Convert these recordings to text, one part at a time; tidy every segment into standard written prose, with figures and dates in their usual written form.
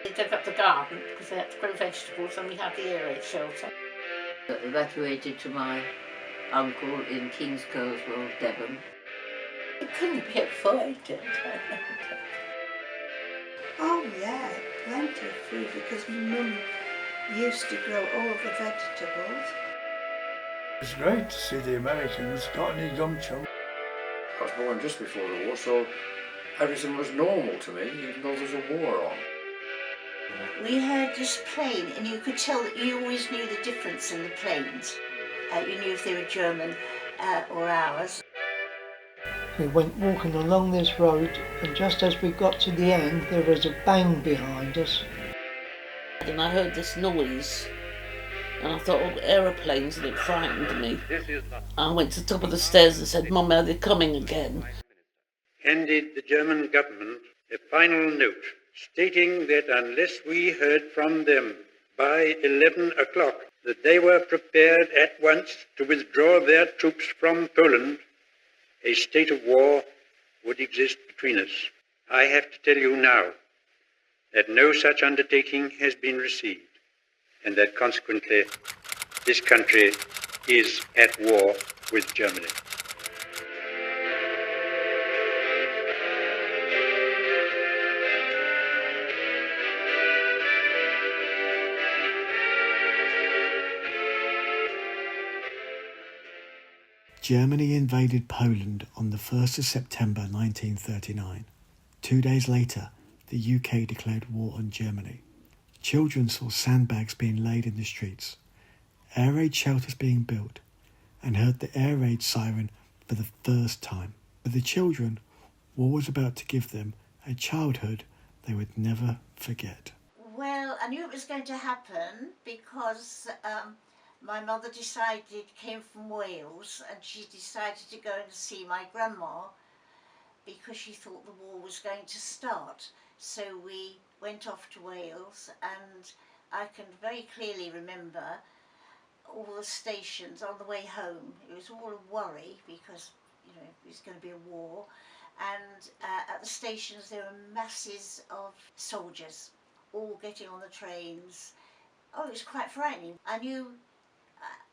They dug up the garden because they had to grow vegetables, and we had the air raid shelter. Evacuated to my uncle in King's Coleswell, Devon. It couldn't be avoided. Oh yeah, plenty of food because my mum used to grow all the vegetables. It's great to see the Americans got any young children. I was born just before the war, so everything was normal to me, even though there was a war on. We heard this plane, and you could tell that you always knew the difference in the planes. You knew if they were German or ours. We went walking along this road, and just as we got to the end, there was a bang behind us. And I heard this noise, and I thought, oh, aeroplanes, and it frightened me. I went to the top of the stairs and said, Mum, are they coming again? Handed the German government a final note stating that unless we heard from them by 11 o'clock, that they were prepared at once to withdraw their troops from Poland, a state of war would exist between us. I have to tell you now that no such undertaking has been received, and that consequently this country is at war with Germany. Germany invaded Poland on the 1st of September 1939. 2 days later, the UK declared war on Germany. Children saw sandbags being laid in the streets, air raid shelters being built, and heard the air raid siren for the first time. For the children, war was about to give them a childhood they would never forget. Well, I knew it was going to happen because my mother came from Wales, and she decided to go and see my grandma because she thought the war was going to start. So we went off to Wales, and I can very clearly remember all the stations on the way home. It was all a worry because, you know, it was going to be a war. And at the stations there were masses of soldiers all getting on the trains. Oh, it was quite frightening.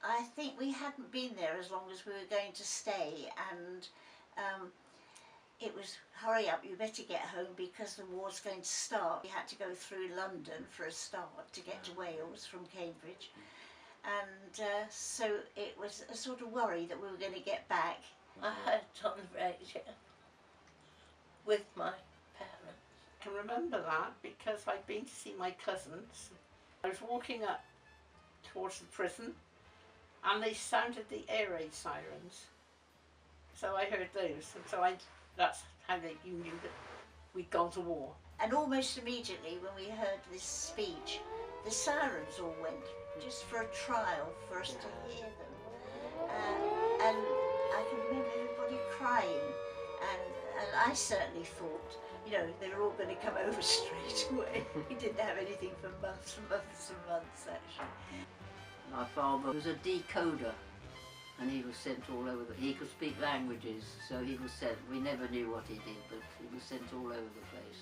I think we hadn't been there as long as we were going to stay, and it was, hurry up, you better get home because the war's going to start. We had to go through London for a start to get to Wales from Cambridge, and so it was a sort of worry that we were going to get back. I heard it on the radio with my parents. I can remember that because I'd been to see my cousins. I was walking up towards the prison, and they sounded the air raid sirens. So I heard those, and so that's how you knew that we'd gone to war. And almost immediately when we heard this speech, the sirens all went, just for a trial, for us to hear them. And I can remember everybody crying, and I certainly thought, you know, they were all going to come over straight away. We didn't have anything for months and months and months, actually. My father was a decoder, and he was sent all over. He could speak languages, so he was sent. We never knew what he did, but he was sent all over the place.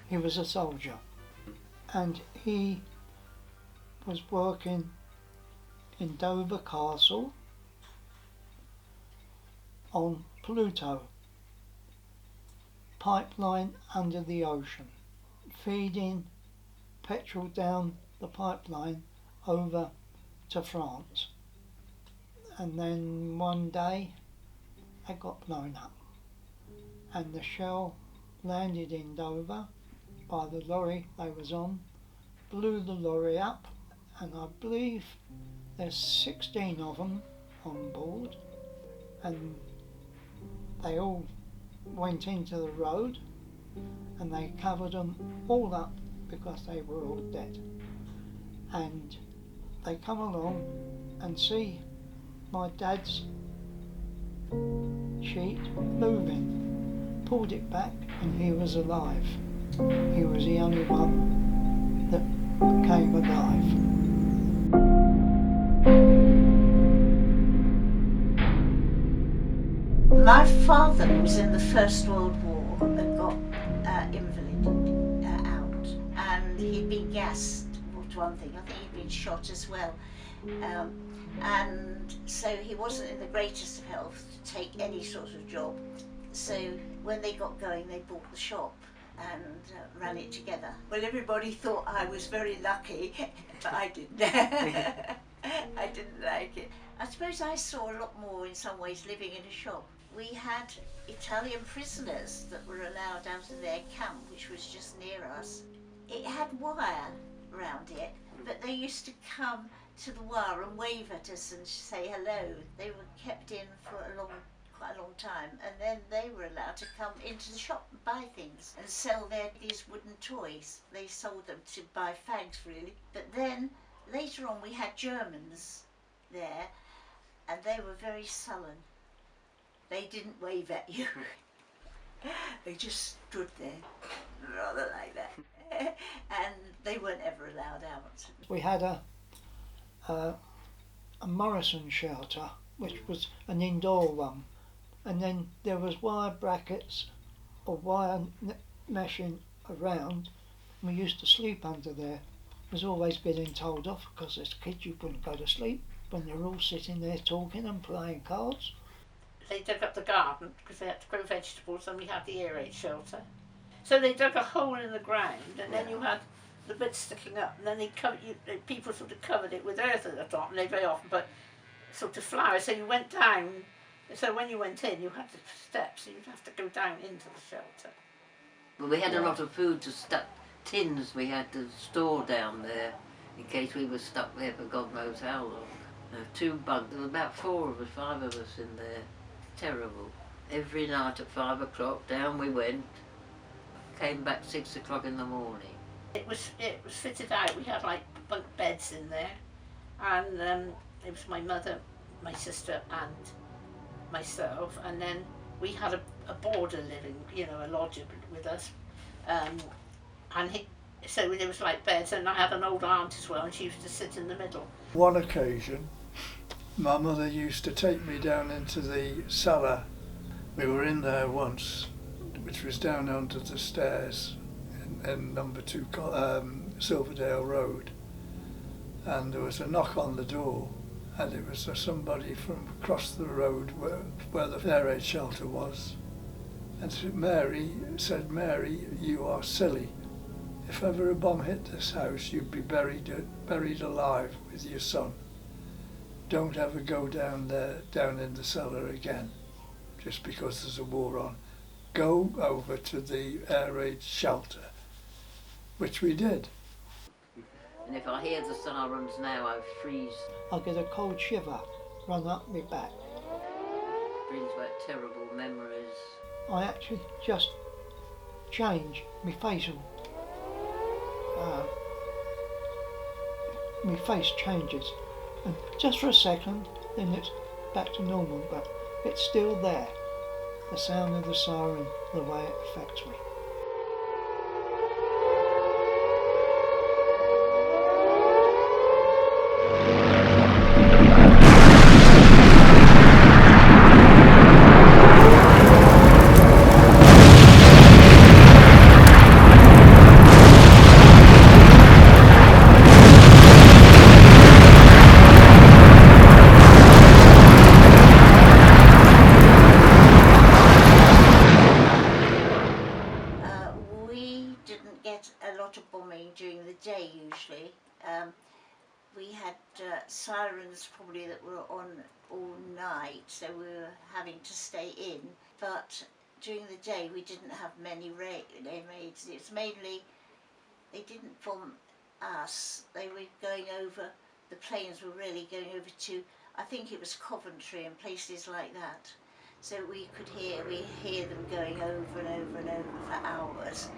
He was a soldier, and he was working in Dover Castle on Pluto, pipeline under the ocean, feeding petrol down the pipeline over to France. And then one day it got blown up, and the shell landed in Dover by the lorry they was on, blew the lorry up, and I believe there's 16 of them on board, and they all went into the road and they covered them all up because they were all dead. And they come along and see my dad's sheet moving, pulled it back, and he was alive. He was the only one that came alive. My father was in the First World War and got invalided out, and he'd been gassed, was one thing. I think he'd been shot as well. And so he wasn't in the greatest of health to take any sort of job. So when they got going, they bought the shop and ran it together. Well, everybody thought I was very lucky, but I didn't. I didn't like it. I suppose I saw a lot more in some ways living in a shop. We had Italian prisoners that were allowed out of their camp, which was just near us. It had wire around it, but they used to come to the wire and wave at us and say hello. They were kept in for quite a long time, and then they were allowed to come into the shop and buy things and sell these wooden toys. They sold them to buy fags, really. But then later on we had Germans there, and they were very sullen. They didn't wave at you. They just stood there, rather like that. And they weren't ever allowed out. We had a Morrison shelter, which was an indoor one, and then there was wire brackets or wire meshing around. We used to sleep under there. Was always getting told off because as kids you wouldn't go to sleep when you're all sitting there talking and playing cards. They dug up the garden because they had to grow vegetables, and we had the air raid shelter. So they dug a hole in the ground, and then you had the bit sticking up, and then people sort of covered it with earth at the top, and they very often put sort of flowers. So you went down. So when you went in, you had the steps, so you'd have to go down into the shelter. Well, we had a lot of food to stuff. Tins we had to store down there in case we were stuck there for God knows how long. 2 bunks, there were about 4 of us, 5 of us in there. Terrible. Every night at 5 o'clock, down we went, came back 6 o'clock in the morning. It was fitted out. We had like bunk beds in there, and it was my mother, my sister, and myself, and then we had a boarder living, a lodger with us. So there was like beds, and I had an old aunt as well, and she used to sit in the middle. One occasion, my mother used to take me down into the cellar. We were in there once, which was down under the stairs in number 2 Silverdale Road, and there was a knock on the door, and it was somebody from across the road where the air raid shelter was, and said, Mary, you are silly. If ever a bomb hit this house, you'd be buried alive with your son. Don't ever go down in the cellar again, just because there's a war on. Go over to the air raid shelter, which we did. And if I hear the sirens now, I freeze. I get a cold shiver run up my back. Brings back terrible memories. I actually just change my facial. My face changes, and just for a second, then it's back to normal, but it's still there. The sound of the siren, the way it affects me. During the day usually. We had sirens probably that were on all night, so we were having to stay in, but during the day we didn't have many raids. It's mainly, they didn't bomb us, they were going over, the planes were really going over to, I think it was Coventry and places like that, so we hear them going over and over and over for hours.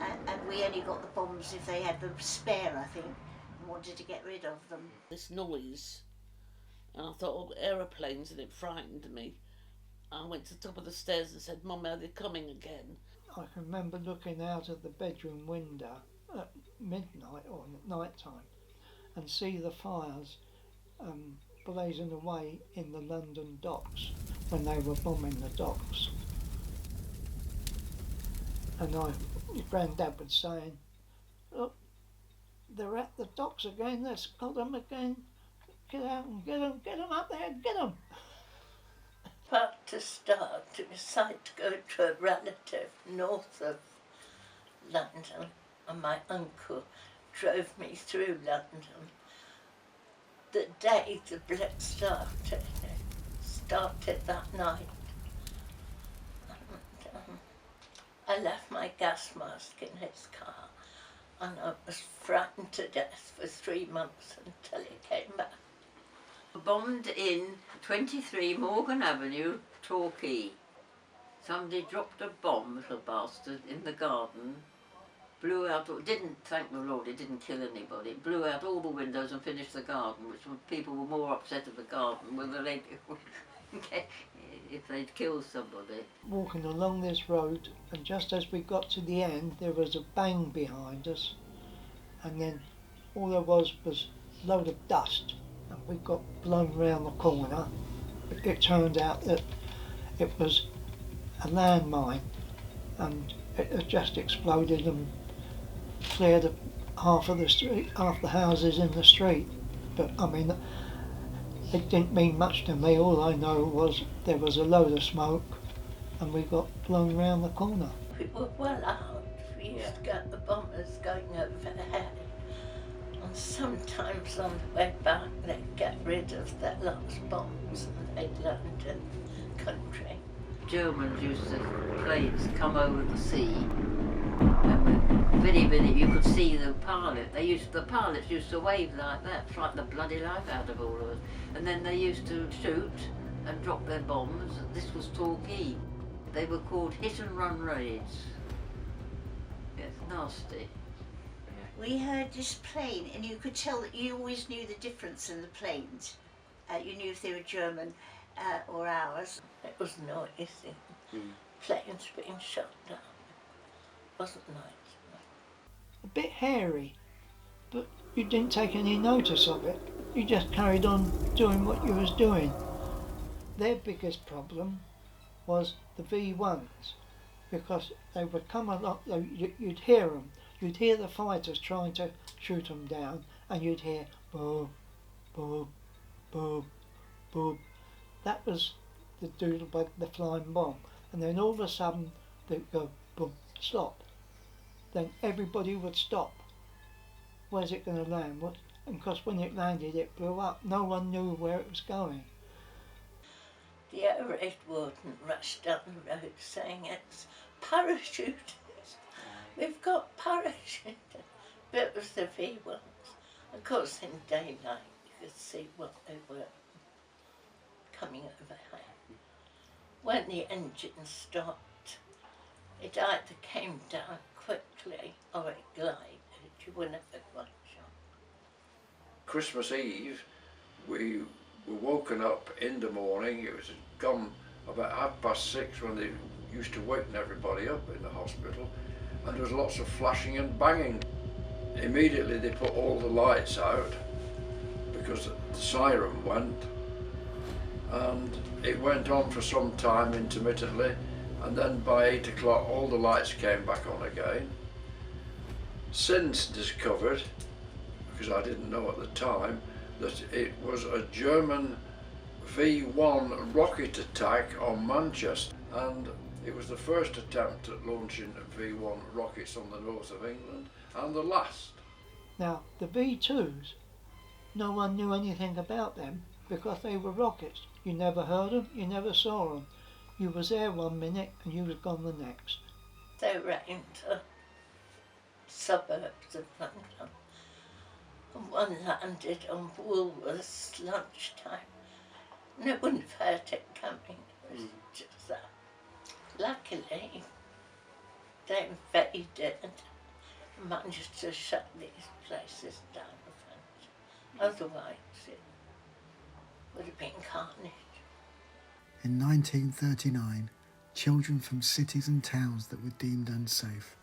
And we only got the bombs if they had them spare, I think, and wanted to get rid of them. This noise, and I thought, aeroplanes, and it frightened me. I went to the top of the stairs and said, Mum, are they coming again? I can remember looking out of the bedroom window at midnight or at night time and see the fires blazing away in the London docks when they were bombing the docks. And Granddad was saying, look, they're at the docks again, let's got them again. Get out and get them up there, get them. About to start to decide to go to a relative north of London, and my uncle drove me through London. The day the blitz started that night. And, I left my gas mask in his car, and I was frightened to death for 3 months until he came back. Bombed in 23 Morgan Avenue, Torquay. Somebody dropped a bomb, little bastard, in the garden, blew out, didn't, thank the Lord, it didn't kill anybody, it blew out all the windows and finished the garden, which people were more upset at the garden whether they, if they'd killed somebody. Walking along this road, and just as we got to the end, there was a bang behind us, and then all there was a load of dust, and we got blown round the corner. It turned out that it was a landmine, and it had just exploded and cleared half of the street, half the houses in the street. But I mean, it didn't mean much to me. All I know was there was a load of smoke and we got blown round the corner. We were well out. We used to get the bombers going overhead, and sometimes on the way back they'd get rid of their last bombs and they'd land in the country. Germans used to planes come over the sea, and very, you could see the pilot. The pilots used to wave like that, frighten the bloody life out of all of us. And then they used to shoot and drop their bombs. This was Torquay. They were called hit and run raids. Yes, nasty. We heard this plane, and you could tell that you always knew the difference in the planes. You knew if they were German or ours. It was noisy. Planes being shot down. It wasn't nice. A bit hairy, but you didn't take any notice of it. You just carried on doing what you was doing. Their biggest problem was the V1s, because they would come along, you'd hear them. You'd hear the fighters trying to shoot them down, and you'd hear boom, boom, boom, boom. That was the doodlebug, the flying bomb. And then all of a sudden they'd go boom, stop. Then everybody would stop. Where's it going to land? And because when it landed it blew up. No one knew where it was going. The air raid warden rushed down the road saying it's parachutists. We've got parachutists. But it was the V1s. Of course in daylight you could see what they were coming overhead. When the engine stopped, it either came down quickly or it glided. You were never quite sure. Christmas Eve, we were woken up in the morning. It was gone about 6:30 when they used to waken everybody up in the hospital, and there was lots of flashing and banging. Immediately they put all the lights out because the siren went, and it went on for some time intermittently, and then by 8 o'clock all the lights came back on again. Since discovered, because I didn't know at the time, that it was a German V1 rocket attack on Manchester, and it was the first attempt at launching V1 rockets on the north of England, and the last. Now the V2s, no one knew anything about them because they were rockets. You never heard them, you never saw them. You was there 1 minute and you was gone the next. They rained suburbs of London. And one landed on Woolworths lunchtime. And it wouldn't have hurt it coming. It was just that. Luckily, they invaded and managed to shut these places down. Otherwise, it would have been carnage. In 1939, children from cities and towns that were deemed unsafe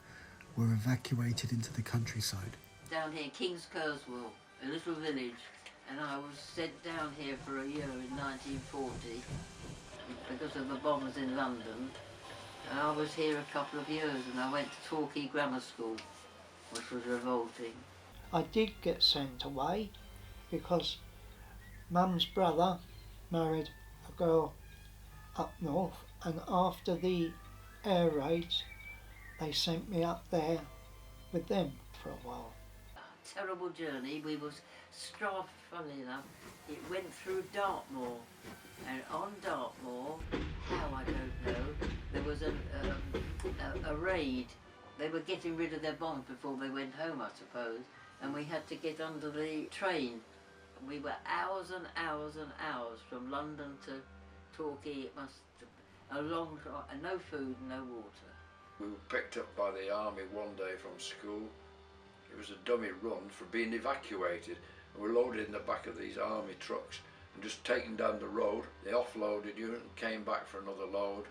were evacuated into the countryside. Down here, King's Kerswell, a little village, and I was sent down here for a year in 1940 because of the bombs in London. And I was here a couple of years, and I went to Torquay Grammar School, which was revolting. I did get sent away because Mum's brother married a girl up north, and after the air raids they sent me up there with them for a while. Terrible journey. We was struck, funny enough, it went through Dartmoor, and on Dartmoor, how I don't know, there was a raid. They were getting rid of their bombs before they went home, I suppose, and we had to get under the train. We were hours and hours and hours from London to Torquay. It must have a long time, no food, no water. We were picked up by the army one day from school. It was a dummy run for being evacuated. And we were loaded in the back of these army trucks and just taken down the road. They offloaded you and came back for another load.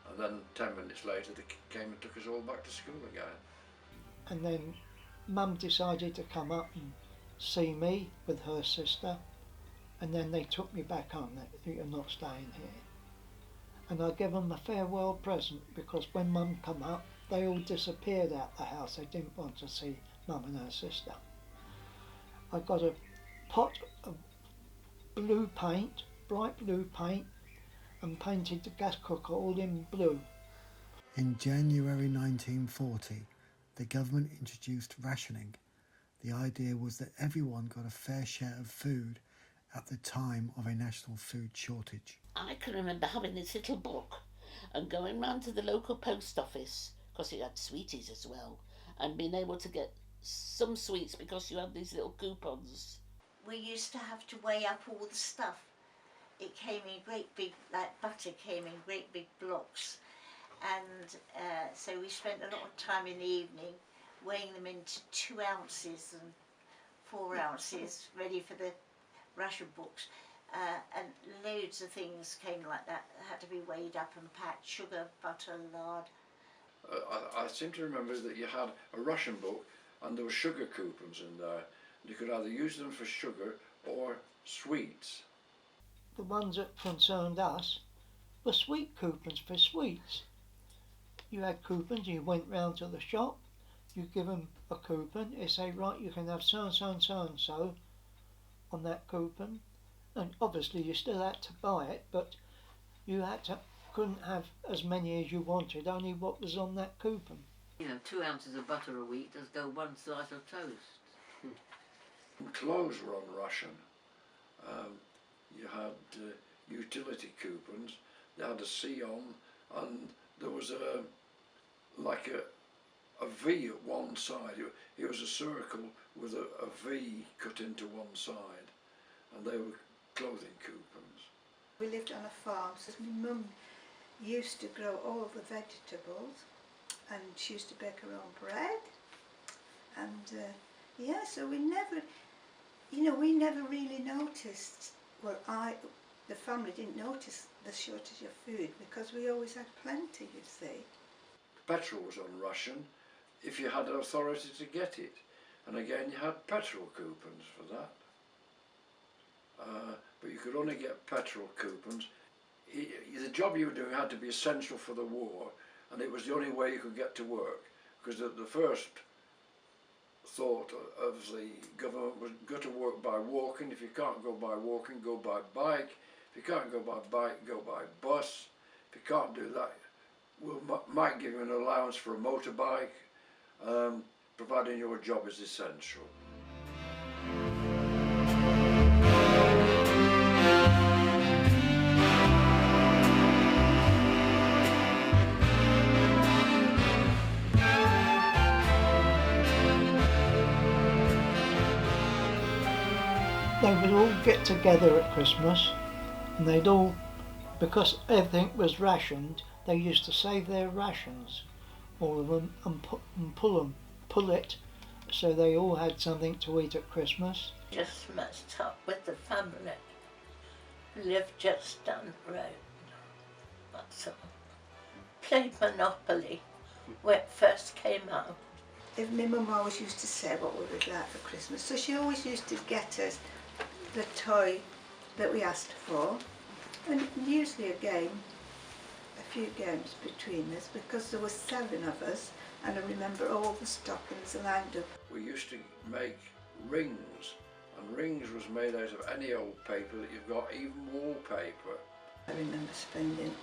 And then 10 minutes later they came and took us all back to school again. And then Mum decided to come up and see me with her sister, and then they took me back home. You're not staying here. And I gave them a farewell present because when Mum come up, they all disappeared out the house. They didn't want to see Mum and her sister. I got a pot of blue paint, bright blue paint, and painted the gas cooker all in blue. In January 1940, the government introduced rationing. The idea was that everyone got a fair share of food at the time of a national food shortage. I can remember having this little book and going round to the local post office, because it had sweeties as well, and being able to get some sweets because you had these little coupons. We used to have to weigh up all the stuff. It came in great big, like butter came in great big blocks, and so we spent a lot of time in the evening weighing them into 2 ounces and 4 ounces, ready for the ration books. And loads of things came like that, had to be weighed up and packed: sugar, butter, lard. I seem to remember that you had a ration book and there were sugar coupons in there. You could either use them for sugar or sweets. The ones that concerned us were sweet coupons for sweets. You had coupons, you went round to the shop, you give them a coupon, they say, right, you can have so and so and so and so on that coupon. And obviously you still had to buy it, but you couldn't have as many as you wanted, only what was on that coupon. 2 ounces of butter a week does go 1 slice of toast. Clothes were on ration. You had utility coupons, they had a C on, and there was a V at one side. It was a circle with a V cut into one side, and they were clothing coupons. We lived on a farm, so my mum used to grow all the vegetables, and she used to bake her own bread, and so we never really noticed, the family didn't notice the shortage of food because we always had plenty, you see. Petrol was on ration if you had authority to get it, and again you had petrol coupons for that. But you could only get petrol coupons. The job you were doing had to be essential for the war, and it was the only way you could get to work, because the first thought of the government was go to work by walking. If you can't go by walking, go by bike. If you can't go by bike, go by bus. If you can't do that, we might give you an allowance for a motorbike, providing your job is essential. They would all get together at Christmas, and they'd all, because everything was rationed, they used to save their rations, all of them, and pull it, so they all had something to eat at Christmas. Just messed up with the family. Lived just down the road. That's all. Played Monopoly when it first came out. If my mum always used to say what we would like for Christmas, so she always used to get us the toy that we asked for, and usually a few games between us, because there were 7 of us, and I remember all the stockings lined up. We used to make rings, and rings was made out of any old paper that you've got, even wallpaper. I remember spending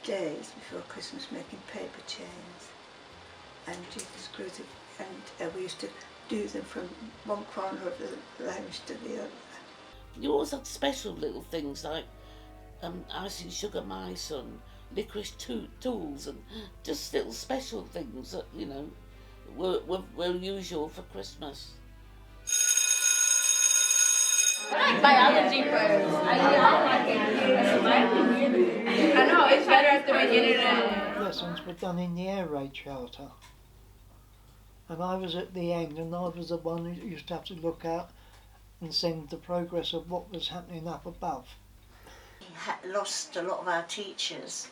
days before Christmas making paper chains, and we used to do them from one corner of the lounge to the other. You always had special little things like icing sugar mice and licorice tools, and just little special things that, you know, were usual for Christmas. Biology first. I know, it's better at the beginning. Lessons were done in the air raid shelter. And I was at the end, and I was the one who used to have to look out and send the progress of what was happening up above. We had lost a lot of our teachers.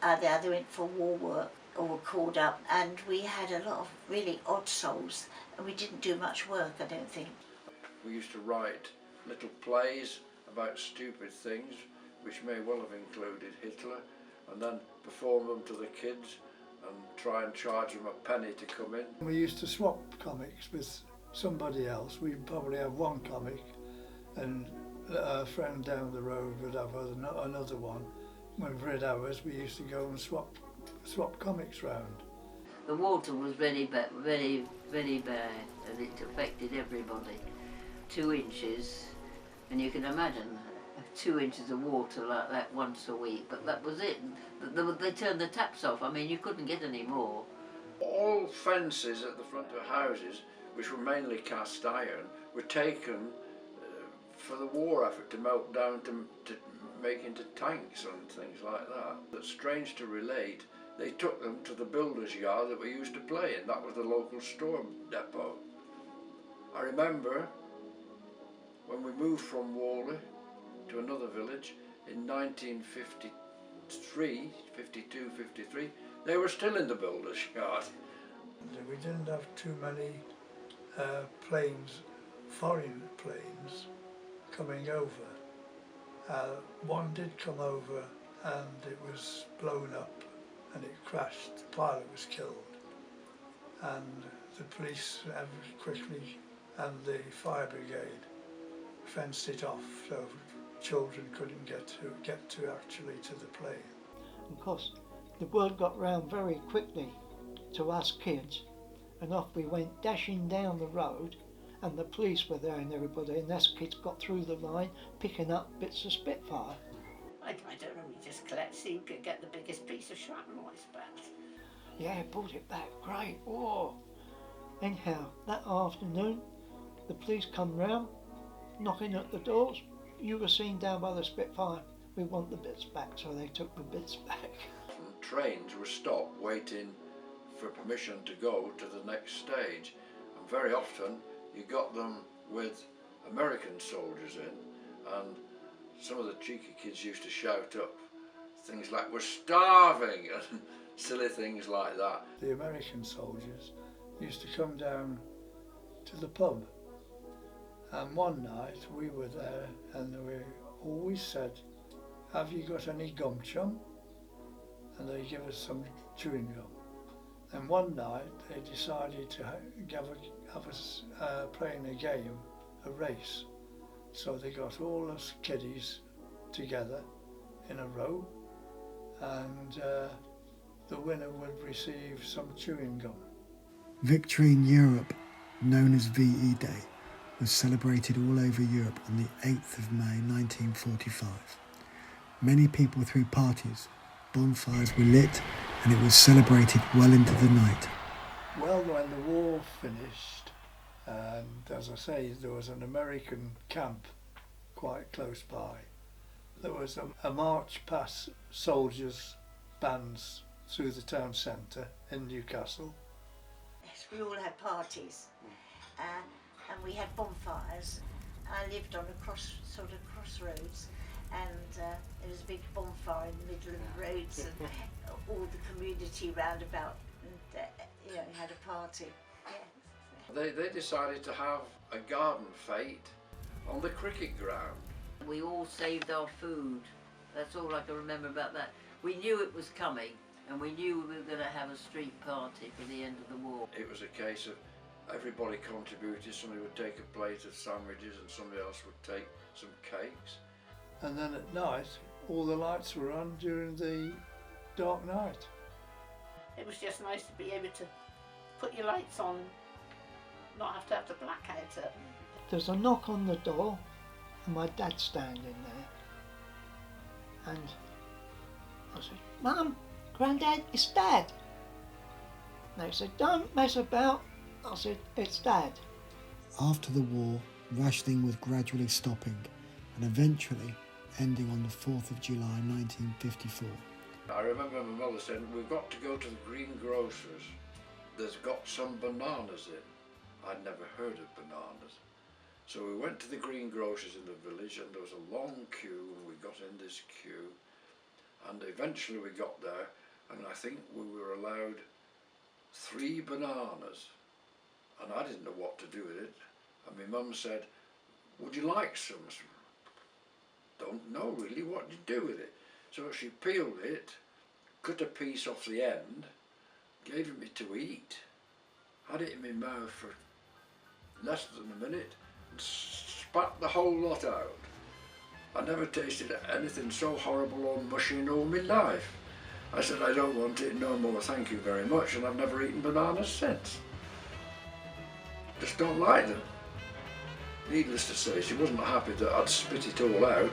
They either went for war work or were called up, and we had a lot of really odd souls, and we didn't do much work, I don't think. We used to write little plays about stupid things, which may well have included Hitler, and then perform them to the kids and try and charge them a penny to come in. We used to swap comics with somebody else. We'd probably have one comic, and a friend down the road would have another one. When we'd read ours, we used to go and swap comics round. The water was very bad, very bad, and it affected everybody. 2 inches, and you can imagine 2 inches of water like that once a week, but that was it. They turned the taps off. I mean, you couldn't get any more. All fences at the front of houses, which were mainly cast iron, were taken for the war effort to melt down to make into tanks and things like that. But strange to relate, they took them to the builder's yard that we used to play in. That was the local store depot. I remember when we moved from Whalley to another village in 1953, 52, 53, they were still in the builder's yard. We didn't have too many planes, foreign planes, coming over. One did come over and it was blown up and it crashed. The pilot was killed, and the police quickly and the fire brigade fenced it off so children couldn't get to the plane. Of course, the word got round very quickly to us kids, and off we went dashing down the road, and the police were there and everybody, and us kids got through the line picking up bits of Spitfire. I don't know, we just collect, see who could get the biggest piece of shrapnel, I expect. Yeah, brought it back, great, whoa. Anyhow, that afternoon, the police come round, knocking at the doors. You were seen down by the Spitfire, we want the bits back, so they took the bits back. And trains were stopped waiting for permission to go to the next stage, and very often you got them with American soldiers in, and some of the cheeky kids used to shout up things like, "We're starving," and silly things like that. The American soldiers used to come down to the pub, and one night we were there and we always said, "Have you got any gum chum?" And they give us some chewing gum. And one night they decided to have us playing a game, a race. So they got all us kiddies together in a row, and the winner would receive some chewing gum. Victory in Europe, known as VE Day, was celebrated all over Europe on the 8th of May 1945. Many people threw parties, bonfires were lit, and it was celebrated well into the night. Well, when the war finished, and as I say, there was an American camp quite close by. There was a march past soldiers' bands through the town centre in Newcastle. Yes, we all had parties, and we had bonfires. I lived on a crossroads, and there was a big bonfire in the middle of the roads, and all the community round about, and had a party. Yeah. They decided to have a garden fete on the cricket ground. We all saved our food. That's all I can remember about that. We knew it was coming, and we knew we were going to have a street party for the end of the war. It was a case of everybody contributed. Somebody would take a plate of sandwiches and somebody else would take some cakes. And then at night, all the lights were on during the dark night. It was just nice to be able to put your lights on, not have the blackout up. There's a knock on the door and my dad's standing there. And I said, Mum, Grandad, it's Dad. And they said, don't mess about. I said, it's Dad. After the war, rationing was gradually stopping and eventually ending on the 4th of July 1954. I remember my mother saying, we've got to go to the greengrocer's. There's got some bananas in. I'd never heard of bananas. So we went to the greengrocer's in the village and there was a long queue and we got in this queue and eventually we got there and I think we were allowed 3 bananas and I didn't know what to do with it and my mum said, would you like some? I said, don't know really what to do with it. So she peeled it, cut a piece off the end, gave it me to eat, had it in my mouth for less than a minute and spat the whole lot out. I never tasted anything so horrible or mushy in all my life. I said, I don't want it no more, thank you very much, and I've never eaten bananas since. Just don't like them. Needless to say, she wasn't happy that I'd spit it all out.